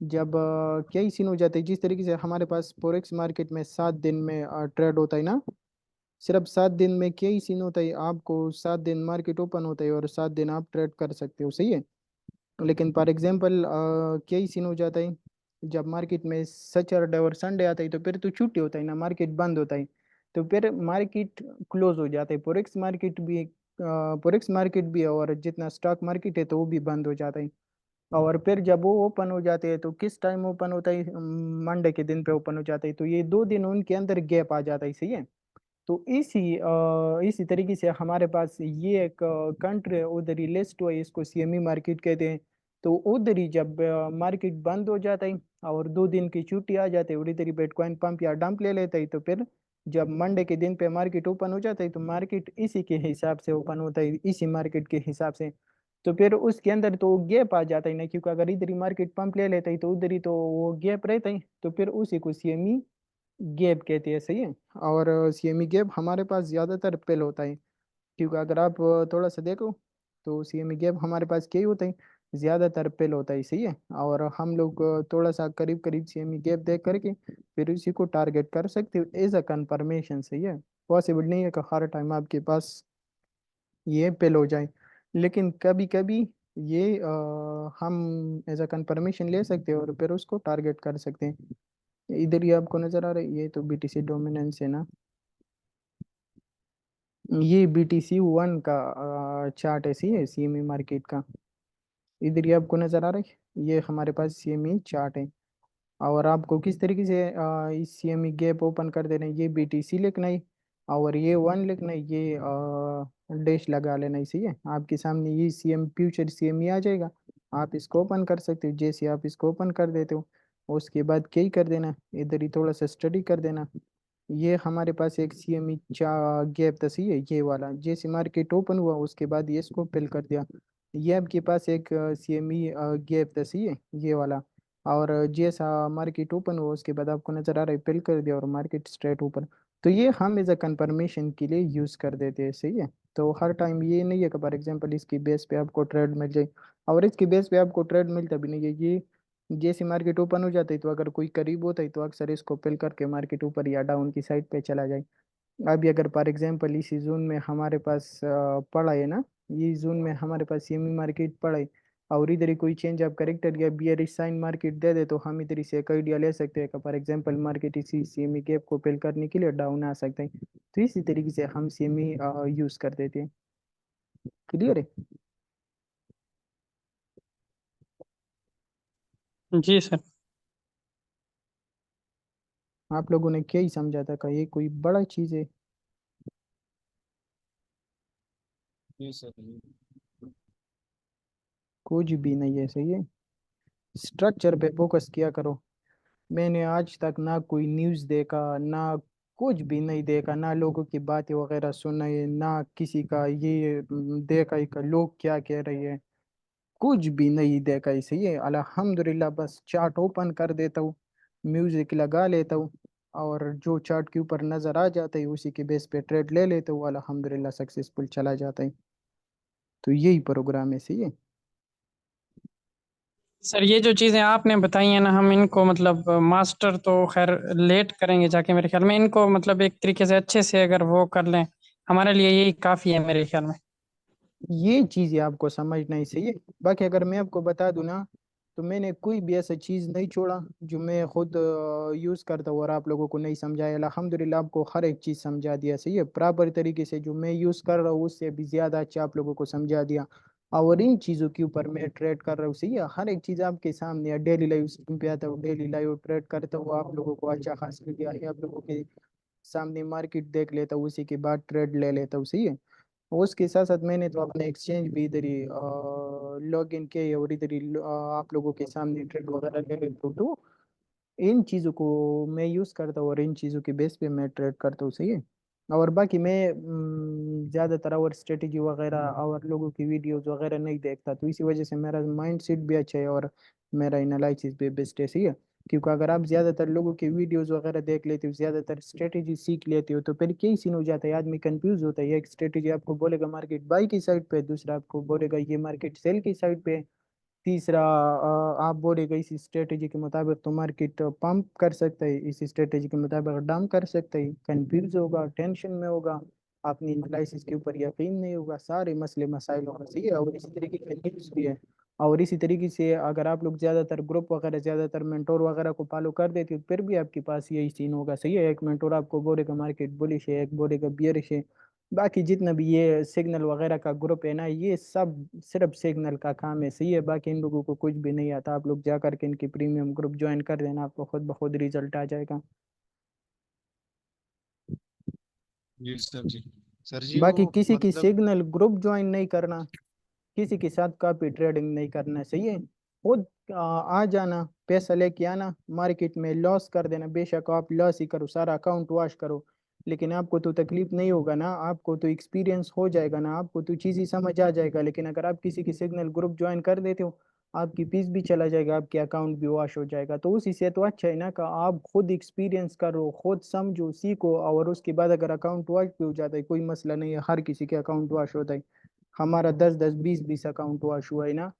जब क्या ही सीन हो जाता है, जिस तरीके से हमारे पास फोरेक्स मार्केट में 7 दिन में ट्रेड होता है ना, सिर्फ 7 दिन में क्या ही सीन होता है, आपको 7 दिन मार्केट ओपन होता है और 7 दिन आप ट्रेड कर सकते हो, सही है। लेकिन फॉर एग्जांपल क्या ही सीन हो जाता है, जब मार्केट में सैटरडे और संडे आता है तो फिर तो छुट्टी होता है ना, मार्केट बंद होता है, तो फिर मार्केट क्लोज हो जाता है, फोरेक्स मार्केट भी है और जितना स्टॉक मार्केट है तो वो भी बंद हो जाता है। और फिर जब वो ओपन हो जाते हैं तो किस टाइम ओपन होता है, मंडे के दिन पे ओपन हो जाता है, तो ये 2 दिन उनके अंदर गैप आ जाता है, सही है। तो इसी तरीके से हमारे पास ये एक कंट्री है, उधर ही लिस्ट हुआ है, इसको CME मार्केट कहते हैं। तो उधर ही जब मार्केट बंद हो जाता है और 2 दिन की छुट्टी आ जाती है, और इधर ही बिटकॉइन पंप या डंप ले लेता है, तो फिर जब मंडे के दिन पे मार्केट ओपन हो जाता है तो मार्केट इसी के हिसाब से ओपन होता है, इसी मार्केट के हिसाब से। तो फिर उसके अंदर तो गैप आ जाता है ना, क्योंकि अगर इधर ही मार्केट पंप ले लेता है तो उधर ही तो वो गैप रहता है, तो फिर उसी को CME गैप कहते हैं, सही है। और CME गैप हमारे पास ज़्यादातर पेल होता है, क्योंकि अगर आप थोड़ा सा देखो तो CME गैप हमारे पास क्या ही होता है, ज़्यादातर पेल होता है, सही है। और हम लोग थोड़ा सा करीब करीब CME गैप देख करके फिर उसी को टारगेट कर सकते हो एज अ कंफर्मेशन, सही है। पॉसिबल नहीं है कि हर टाइम आपके पास ये पेल हो जाए, लेकिन कभी कभी ये हम एज अ कंफर्मेशन ले सकते हैं और फिर उसको टारगेट कर सकते हैं। इधर ही आपको नजर आ रहा है, ये तो BTC डोमिनेंस है ना, ये BTC 1 का चार्ट ऐसी है CME मार्केट का। इधर ही आपको नजर आ रहा है, ये हमारे पास CME चार्ट है। और आपको किस तरीके से इस CME गैप ओपन कर देना है, ये BTC लिखना है और ये 1 लिखना है, ये डैश लगा लेना है, सही है। आपके सामने ये फ्यूचर CME आ जाएगा, आप इसको ओपन कर सकते हो। जैसे आप इसको ओपन कर देते हो उसके बाद क्या ही कर देना, इधर ही थोड़ा सा स्टडी कर देना। ये हमारे पास एक CME गैप था, सही है, ये वाला जैसे मार्केट ओपन हुआ उसके बाद ये इसको फिल कर दिया। ये आपके पास एक CME गैप था, सही है, ये वाला। और जैसा मार्केट ओपन हुआ उसके बाद आपको नजर आ रहा है फिल कर दिया और मार्केट स्ट्रेट ऊपर। तो ये हम एज अ कंफर्मेशन के लिए यूज कर देते हैं, सही है। तो हर टाइम ये नहीं है कि फॉर एग्जांपल इसकी बेस पे आपको ट्रेड मिल जाए, और इसकी बेस पे आपको ट्रेड मिलता भी नहीं है। ये जैसे मार्केट ओपन हो जाती है तो अगर कोई करीब होता है तो अक्सर इसको फिल करके मार्केट ऊपर या डाउन की साइड पे चला जाए। अभी अगर फॉर एग्जांपल इसी जोन में हमारे पास पड़ा है ना, ये जोन में हमारे पास CME मार्केट पड़ा है और इधर ही कोई चेंज ऑफ करेक्टर या बियरिश साइन मार्केट दे दे, तो हम इधर से एक आइडिया ले सकते हैं कि फॉर एग्जांपल मार्केट इसी CME गैप को फिल करने के लिए डाउन आ सकते हैं। तो इसी तरीके से हम CME यूज कर देते हैं। क्लियर है? जी सर। आप लोगों ने क्या ही समझा था कि ये कोई बड़ा चीज है? जी सर। कुछ भी नहीं है, सही है। स्ट्रक्चर पे फोकस किया करो। मैंने आज तक ना कोई न्यूज़ देखा, ना कुछ भी नहीं देखा, ना लोगों की बातें वगैरह सुनी, ना किसी का ये देखा ही कि लोग क्या कह रहे हैं, कुछ भी नहीं देखा। इसे ये अल्हम्दुलिल्लाह बस चार्ट ओपन कर देता हूँ, म्यूजिक लगा लेता हूँ और जो चार्ट के ऊपर नजर आ जाता है उसी के बेस पे ट्रेड ले लेता हूँ, अल्हम्दुलिल्लाह सक्सेसफुल चला जाता है। तो यही प्रोग्राम है, सही है। सर ये जो चीजें आपने बताई हैं ना, हम इनको मतलब मास्टर तो खैर लेट करेंगे जाके, मेरे ख्याल में इनको मतलब एक तरीके से अच्छे से अगर वो कर लें हमारे लिए यही काफी है मेरे ख्याल में। ये चीज़ें आपको समझना ही चाहिए। बाकी अगर मैं आपको बता दूं ना, तो मैंने कोई भी ऐसा चीज़ नहीं छोड़ा जो मैं खुद यूज़ करता हूँ और आप लोगों को नहीं समझाया। अल्हम्दुलिल्लाह आपको हर एक चीज़ समझा दिया, सही है, प्रॉपर तरीके से। जो मैं यूज़ कर रहा हूँ उससे भी ज़्यादा अच्छा आप लोगों को समझा दिया। और इन चीज़ों के ऊपर मैं ट्रेड कर रहा हूँ, सही है। हर एक चीज़ आपके सामने है, डेली लाइव स्ट्रीम पे आता हूँ, डेली लाइव ट्रेड करता हूँ, आप लोगों को अच्छा खासा दिया है, आप लोगों के सामने मार्केट देख लेता हूँ, उसी के बाद ट्रेड ले लेता हूँ, सही है। उसके साथ साथ मैंने तो अपना एक्सचेंज भी इधर ही लॉग इन किया है और इधर ही आप लोगों के सामने ट्रेड वगैरह ले लेता हूँ। तो इन चीज़ों को मैं यूज़ करता हूँ और इन चीज़ों के बेस पे मैं ट्रेड करता हूँ, सही है। और बाकी मैं ज़्यादातर और स्ट्रेटेजी वगैरह और लोगों की वीडियोस वगैरह नहीं देखता, तो इसी वजह से मेरा माइंड सेट भी अच्छा है और मेरा एनालिसिस भी बेस्ट है, सही है। क्योंकि अगर आप ज्यादातर लोगों के वीडियोस वगैरह देख लेते हो, ज्यादातर स्ट्रेटेजी सीख लेते हो, तो फिर यही सीन हो जाता है, आदमी कंफ्यूज होता है। एक स्ट्रेटेजी आपको बोलेगा मार्केट बाई की साइड पे, दूसरा आपको बोलेगा ये मार्केट सेल की साइड पे, तीसरा आप बोलेगा इस स्ट्रेटेजी के मुताबिक तो मार्केट पंप कर सकता है, इस स्ट्रेटेजी के मुताबिक डाउन कर सकता है, कंफ्यूज होगा, टेंशन में होगा, अपनी एनालिसिस के ऊपर यकीन नहीं होगा, सारे मसले मसाइल होगा। सही है, और इसी तरीके की न्यूज़ भी है। और इसी तरीके से अगर आप लोग ज़्यादातर ग्रुप वगैरह, ज़्यादातर मेंटोर वगैरह को फॉलो कर देते हो, फिर भी आपके पास यही सीन होगा। सही है, एक मेंटोर आपको बोलेगा मार्केट बुलिश है, एक बोलेगा बियरिश है, बाकी जितना भी ये सिग्नल वगैरह का ग्रुप है ना, ये सब सिर्फ सिग्नल का काम है। सही है, बाकी इन लोगों को कुछ भी नहीं आता। आप लोग जा करके इनकी प्रीमियम ग्रुप ज्वाइन कर देना, आपको खुद ब खुद रिजल्ट आ जाएगा। जी सर जी। सर जी बाकी वो किसी की मतलब सिग्नल ग्रुप ज्वाइन नहीं करना, किसी के साथ कॉपी ट्रेडिंग नहीं करना। सही है, खुद आ जाना, पैसा लेके आना, मार्केट में लॉस कर देना, बेशक आप लॉस ही करो, सारा अकाउंट वॉश करो, लेकिन आपको तो तकलीफ नहीं होगा ना, आपको तो एक्सपीरियंस हो जाएगा ना, आपको तो चीज़ ही समझ आ जाएगा। लेकिन अगर आप किसी की सिग्नल ग्रुप ज्वाइन कर देते हो, आपकी फीस भी चला जाएगा, आपके अकाउंट भी वॉश हो जाएगा। तो उसी से तो अच्छा है ना कि आप खुद एक्सपीरियंस करो, खुद समझो, सीखो, और उसके बाद अगर अकाउंट वॉश भी हो जाता है कोई मसला नहीं है, हर किसी के अकाउंट वॉश होता है। हमारा 10-10 20-20 अकाउंट वॉश हुआ है ना,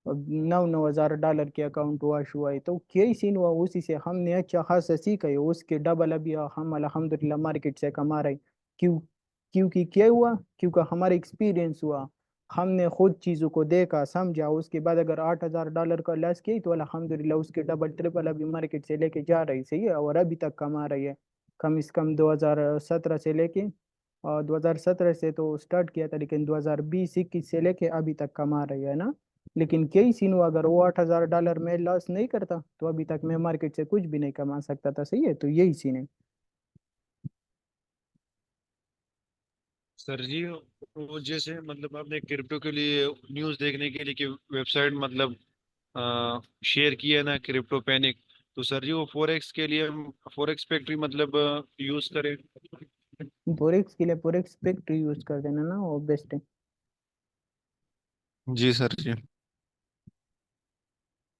और 9-9 हज़ार डॉलर के अकाउंट वॉश हुआ है। तो क्या सीन हुआ, उसी से हमने अच्छा खासा सीखा है, उसके डबल अभी हम अल्हम्दुलिल्लाह मार्केट से कमा रहे हैं। क्यों? क्योंकि क्या हुआ, क्योंकि हमारा एक्सपीरियंस हुआ, हमने खुद चीज़ों को देखा समझा, उसके बाद अगर 8,000 डॉलर का लॉस किया तो अल्हम्दुलिल्लाह उसके डबल ट्रिपल अभी मार्केट से लेके जा रही। सही है, और अभी तक कमा रही है। कम से कम 2017 से लेके, और 2017 से तो स्टार्ट किया था, लेकिन 2020-21 से लेके अभी तक कमा रही है ना। लेकिन क्या सीन हुआ, अगर वो 8,000 डॉलर में लॉस नहीं करता तो अभी तक मैं मार्केट से कुछ भी नहीं कमा सकता था। सही है, तो यही सीन है। सर जी वो जैसे मतलब आपने क्रिप्टो के लिए न्यूज़ देखने के लिए कि वेबसाइट मतलब शेयर किया है ना, क्रिप्टो पैनिक। तो सर जी वो फोरेक्स के लिए हम फोरेक्स फैक्ट्री मतलब यूज करें? फोरेक्स के लिए फोरेक्स फैक्ट्री यूज कर देना ना, वो बेस्ट है। जी सर जी।